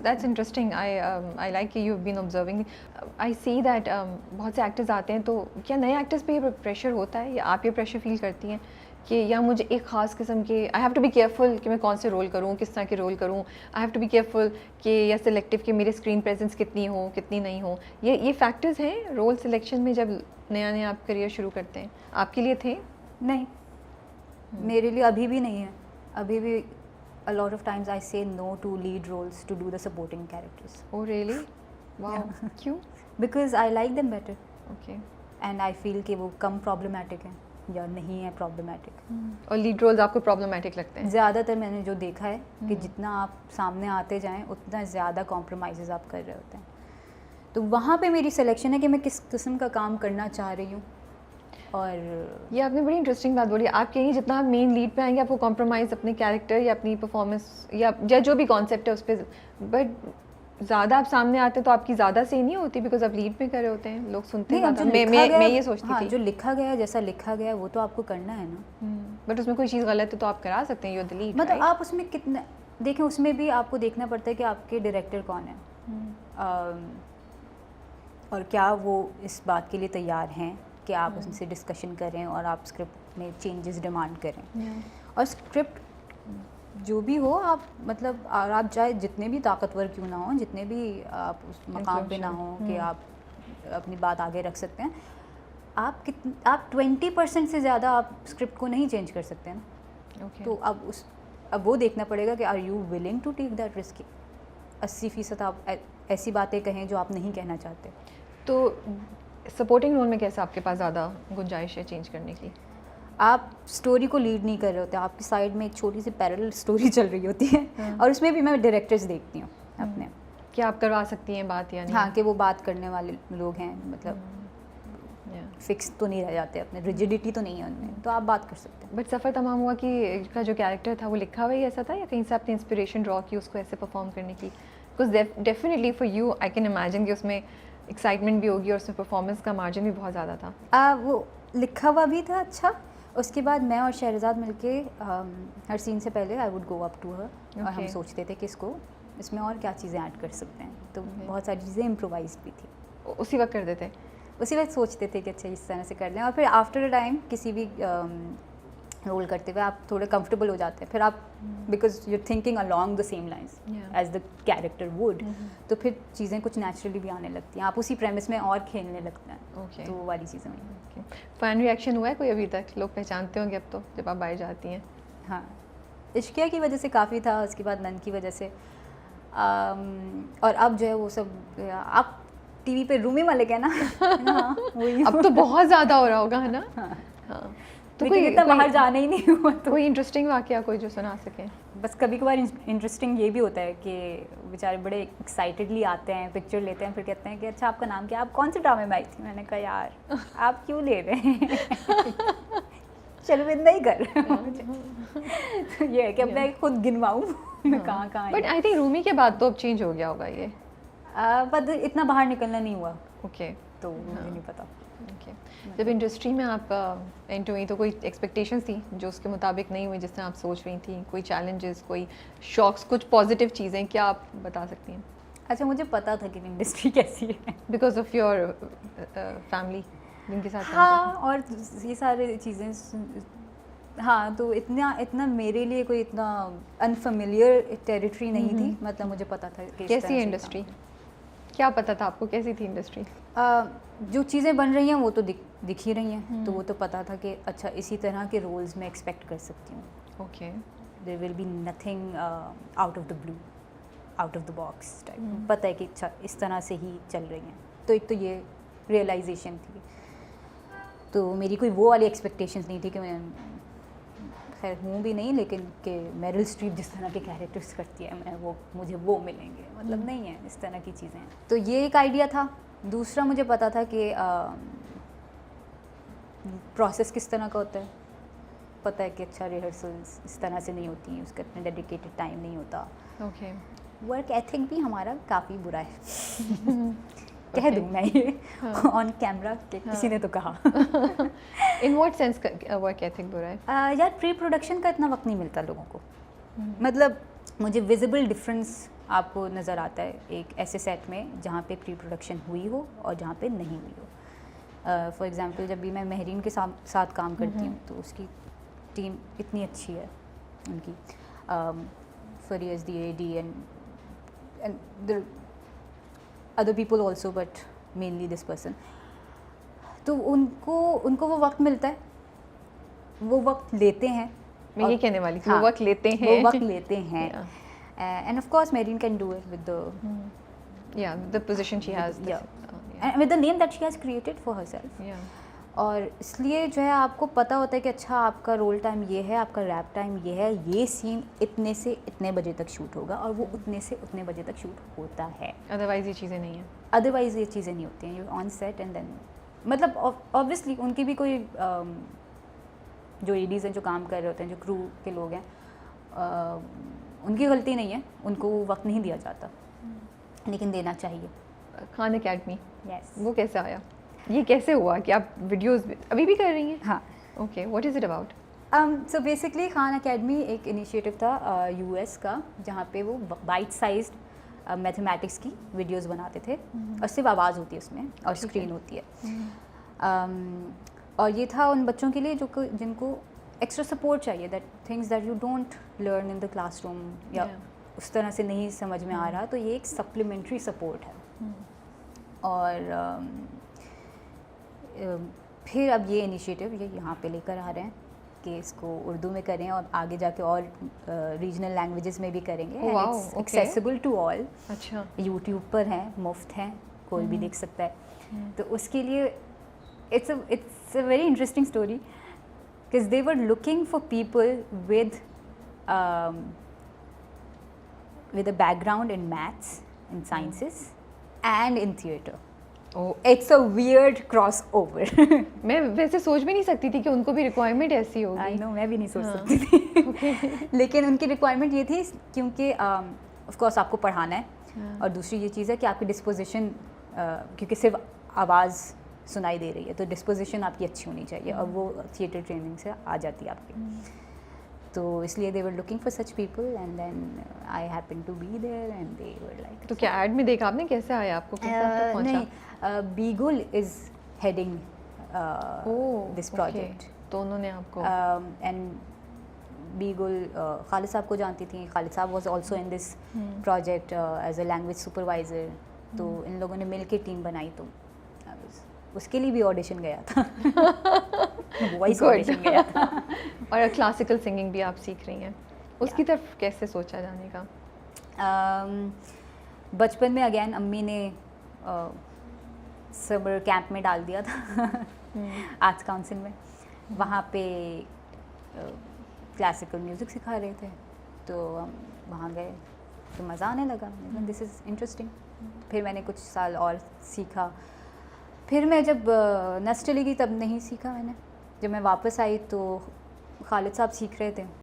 that's interesting. I like कि you've been observing. I see that बहुत से actors आते हैं, तो क्या नए एक्टर्स पे ये प्रेशर होता है, या आप ये प्रेशर फील करती हैं कि या मुझे एक ख़ास किस्म के I have to be careful कि मैं कौन से रोल करूँ, किस तरह के रोल करूँ, I have to be careful कि या सिलेक्टिव कि मेरे स्क्रीन प्रेजेंस कितनी हो कितनी नहीं हो, ये फैक्टर्स हैं रोल सिलेक्शन में जब नया नया आप करियर शुरू करते हैं? आपके लिए थे? नहीं, मेरे लिए अभी भी नहीं है. अभी भी a lot of times I say no to lead roles to do the supporting characters. Oh really? Wow. Yeah. क्यों? Because I like them better. Okay. And I feel कि वो कम problematic हैं या नहीं है problematic. और लीड रोल्स आपको problematic लगते हैं? ज़्यादातर मैंने जो देखा है कि जितना आप सामने आते जाएं उतना ज़्यादा कॉम्प्रोमाइज़ आप कर रहे होते हैं. तो वहाँ पे मेरी सिलेक्शन है कि मैं किस किस्म का काम करना चाह रही हूँ. और ये आपने बड़ी इंटरेस्टिंग बात बोली. आप कहीं जितना आप मेन लीड पे आएंगे आपको कॉम्प्रोमाइज़ अपने कैरेक्टर या अपनी परफॉर्मेंस या जो भी कॉन्सेप्ट है उस पर, बट ज़्यादा आप सामने आते हैं तो आपकी ज़्यादा सही नहीं होती बिकॉज आप लीड पे कर रहे होते हैं, लोग सुनते हैं. मैं ये सोचती थी जो लिखा गया जैसा लिखा गया वो तो आपको करना है ना. बट उसमें कोई चीज़ गलत है तो आप करा सकते हैं, यू द लीड. मतलब आप उसमें कितना देखें, उसमें भी आपको देखना पड़ता है कि आपके डायरेक्टर कौन है और क्या वो इस बात के लिए तैयार हैं कि आप उनसे डिस्कशन करें और आप स्क्रिप्ट में चेंजेस डिमांड करें. और स्क्रिप्ट जो भी हो आप मतलब आप चाहे जितने भी ताकतवर क्यों ना हो, जितने भी आप उस मकाम पे ना हो कि आप अपनी बात आगे रख सकते हैं, आप 20% से ज़्यादा आप स्क्रिप्ट को नहीं चेंज कर सकते हैं ना. तो अब वो देखना पड़ेगा कि are you willing to take that risk. 80% आप ऐसी बातें कहें जो आप नहीं कहना चाहते. तो सपोर्टिंग रोल में कैसे आपके पास ज़्यादा गुंजाइश है चेंज करने की? आप स्टोरी को लीड नहीं कर रहे होते, आपकी साइड में एक छोटी सी पैरेलल स्टोरी चल रही होती है. और उसमें भी मैं डायरेक्टर्स देखती हूँ अपने कि आप करवा सकती हैं बात या नहीं. हाँ, कि वो बात करने वाले लोग हैं, मतलब फिक्स तो नहीं रह जाते, अपने रिजिडिटी तो नहीं है उनमें, तो आप बात कर सकते हैं. बट सफ़र तमाम हुआ कि का जो कैरेक्टर था वो लिखा हुआ ही ऐसा था या कहीं से आपने इंस्पिरेशन ड्रॉ की उसको ऐसे परफॉर्म करने की? Because definitely for you I can imagine कि उसमें एक्साइटमेंट भी होगी और उसमें परफॉर्मेंस का मार्जिन भी बहुत ज़्यादा था. वो लिखा हुआ भी था अच्छा. उसके बाद मैं और शहरज़ाद मिलके हर सीन से पहले I would go up to her और हम सोचते थे कि इसमें और क्या चीज़ें ऐड कर सकते हैं. तो बहुत सारी चीज़ें इम्प्रोवाइज भी थी. उसी वक्त कर देते? उसी वक्त सोचते थे कि अच्छा इस तरह से कर लें, और फिर आफ्टर अ टाइम किसी भी रोल करते हुए आप थोड़े कंफर्टेबल हो जाते हैं. फिर आप because you thinking along the same lines as the character would, तो फिर चीज़ें कुछ नेचुरली भी आने लगती हैं. आप उसी प्रेमिस में और खेलने लगते हैं. तो वो वाली चीज़ें हुई. फैन रिएक्शन हुआ है कोई अभी तक? लोग पहचानते होंगे अब तो जब आप बाहर जाती हैं. हाँ, इश्किया की वजह से काफ़ी था, उसके बाद नन की वजह से, और अब जो है वो सब आप टीवी पे रूमी मलिक है ना. हाँ, अब तो बहुत ज़्यादा हो रहा होगा, है ना. हाँ. तो कोई इतना बाहर जाना ही नहीं हुआ. तो कोई इंटरेस्टिंग वाकया कोई जो सुना सके? बस कभी कभार इंटरेस्टिंग ये भी होता है कि बेचारे बड़े एक्साइटेडली आते हैं, पिक्चर लेते हैं, फिर कहते हैं कि अच्छा आपका नाम क्या, आप कौन से ड्रामे में आई थी. मैंने कहा यार आप क्यों ले रहे हैं. चलो इतना ही कर. तो ये है कि अब मैं खुद गिनवाऊँ मैं कहाँ कहाँ. बट आई थिंक रूमी के बाद तो अब चेंज हो गया होगा ये. पर इतना बाहर निकलना नहीं हुआ. ओके. तो मुझे नहीं पता. जब इंडस्ट्री में आप एंटर हुई तो कोई एक्सपेक्टेशंस थी जो उसके मुताबिक नहीं हुई जिसने आप सोच रही थी? कोई चैलेंजेस, कोई शॉक्स, कुछ पॉजिटिव चीज़ें क्या आप बता सकती हैं? अच्छा, मुझे पता था कि इंडस्ट्री कैसी है बिकॉज ऑफ योर फैमिली जिनके साथ. हाँ, और ये सारी चीज़ें. हाँ, तो इतना मेरे लिए कोई इतना अनफेमिलियर टेरिटरी नहीं थी. मतलब मुझे पता था कि कैसी है इंडस्ट्री. क्या पता था आपको कैसी थी इंडस्ट्री? जो चीज़ें बन रही हैं वो तो दिख ही रही हैं. तो वो तो पता था कि अच्छा इसी तरह के रोल्स में एक्सपेक्ट कर सकती हूँ. Okay. There will be nothing out of the blue, out of the box type. पता है कि अच्छा इस तरह से ही चल रही हैं. तो एक तो ये रियलाइजेशन थी. तो मेरी कोई वो वाली एक्सपेक्टेशंस नहीं थी कि मैं खैर हूँ भी नहीं, लेकिन कि मेरिल स्ट्रीप जिस तरह के कैरेक्टर्स करती है मैं मुझे वो मिलेंगे, मतलब नहीं है इस तरह की चीज़ें. तो ये एक आइडिया था. दूसरा मुझे पता था कि प्रोसेस किस तरह का होता है. पता है कि अच्छा रिहर्सल्स इस तरह से नहीं होती हैं, उसका इतना डेडिकेटेड टाइम नहीं होता. ओके. वर्क एथिक भी हमारा काफ़ी बुरा है. कह दूँ मैं ये ऑन कैमरा के किसी ने तो कहा. In what sense work ethic बुरा है? यार प्री प्रोडक्शन का इतना वक्त नहीं मिलता लोगों को. मतलब मुझे विजिबल डिफरेंस आपको नज़र आता है एक ऐसे सेट में जहाँ पे प्री प्रोडक्शन हुई हो और जहाँ पे नहीं हुई हो। फॉर एग्ज़ाम्पल जब भी मैं महरीन के साथ काम करती हूँ तो उसकी टीम इतनी अच्छी है उनकी, furious the Eddie and the other people also but mainly this person. तो उनको वो वक्त मिलता है, वो वक्त लेते हैं। मैं ये कहने वाली थी, हाँ, वो वक्त लेते हैं, वो वक्त लेते हैं। End of course marine can do it with the position she has, and with the name that she has created for herself. और इसलिए जो है आपको पता होता है कि अच्छा आपका रोल टाइम ये है, आपका रैप टाइम ये है, ये सीन इतने से इतने बजे तक शूट होगा और वो उतने से उतने बजे तक शूट होता है। अदरवाइज ये चीज़ें नहीं हैं। अदरवाइज ये चीज़ें नहीं होती हैं। You on set and then मतलब ऑब्वियसली उनकी भी कोई जो एडीज़ हैं जो काम कर रहे होते हैं, जो क्रू के लोग हैं, उनकी गलती नहीं है, उनको वक्त नहीं दिया जाता, लेकिन देना चाहिए। खान एकेडमी, यस, वो कैसे आया? ये कैसे हुआ कि आप वीडियोस अभी भी कर रही हैं? हाँ। Okay, what is it about? So basically Khan academy एक इनिशिएटिव था यूएस का, जहाँ पे वो बाइट साइज्ड मैथमेटिक्स की वीडियोस बनाते थे और सिर्फ आवाज़ होती है उसमें और स्क्रीन होती है। और ये था उन बच्चों के लिए जिनको एक्स्ट्रा सपोर्ट चाहिए, that things that you don't learn in the classroom या उस तरह से नहीं समझ में आ रहा, तो ये एक सप्लीमेंट्री सपोर्ट है। और फिर अब ये इनिशिएटिव ये यहाँ पे लेकर आ रहे हैं कि इसको उर्दू में करें और आगे जाके और रीजनल लैंग्वेजेस में भी करेंगे। Accessible to all. अच्छा, यूट्यूब पर है, मुफ्त है, कोई भी देख सकता है। तो उसके लिए it's a very interesting story because they were looking for people with a background in maths, in sciences and in theatre. Oh, it's a weird crossover. मैं वैसे सोच भी नहीं सकती थी कि उनको भी रिक्वायरमेंट ऐसी होगी। I know, मैं भी नहीं सोच सकती थी। लेकिन उनकी रिक्वायरमेंट ये थी क्योंकि ऑफ कोर्स आपको पढ़ाना है और दूसरी ये चीज़ है कि आपकी डिस्पोजिशन, क्योंकि सिर्फ आवाज़ सुनाई दे रही है तो डिस्पोजिशन आपकी अच्छी होनी चाहिए और वो थिएटर ट्रेनिंग से आ जाती है आपकी। तो इसलिए they were looking for such people and then I happen to be there and they were like. तो क्या ऐड में देखा आपने, कैसे आया आपको, कैसे आप तक पहुंचा? नहीं, बीगुल इज हेडिंग दिस प्रोजेक्ट, तो उन्होंने आपको एंड बीगुल खालिद साहब को जानती थी। खालिद साहब was also in this project as a language supervisor. तो इन लोगों ने मिल के टीम बनाई, तो उसके लिए भी ऑडिशन गया था। वॉइस ऑडिशन गया था। और क्लासिकल सिंगिंग भी आप सीख रही हैं, उसकी तरफ कैसे सोचा जाने का? बचपन में अगेन अम्मी ने समर कैंप में डाल दिया था आर्ट्स काउंसिल में। वहाँ पे क्लासिकल म्यूज़िक सिखा रहे थे, तो हम वहाँ गए तो मज़ा आने लगा, दिस इज़ इंटरेस्टिंग। फिर मैंने कुछ साल और सीखा। फिर मैं जब नस चली गई तब नहीं सीखा मैंने। जब मैं वापस आई तो खालिद साहब सीख रहे थे,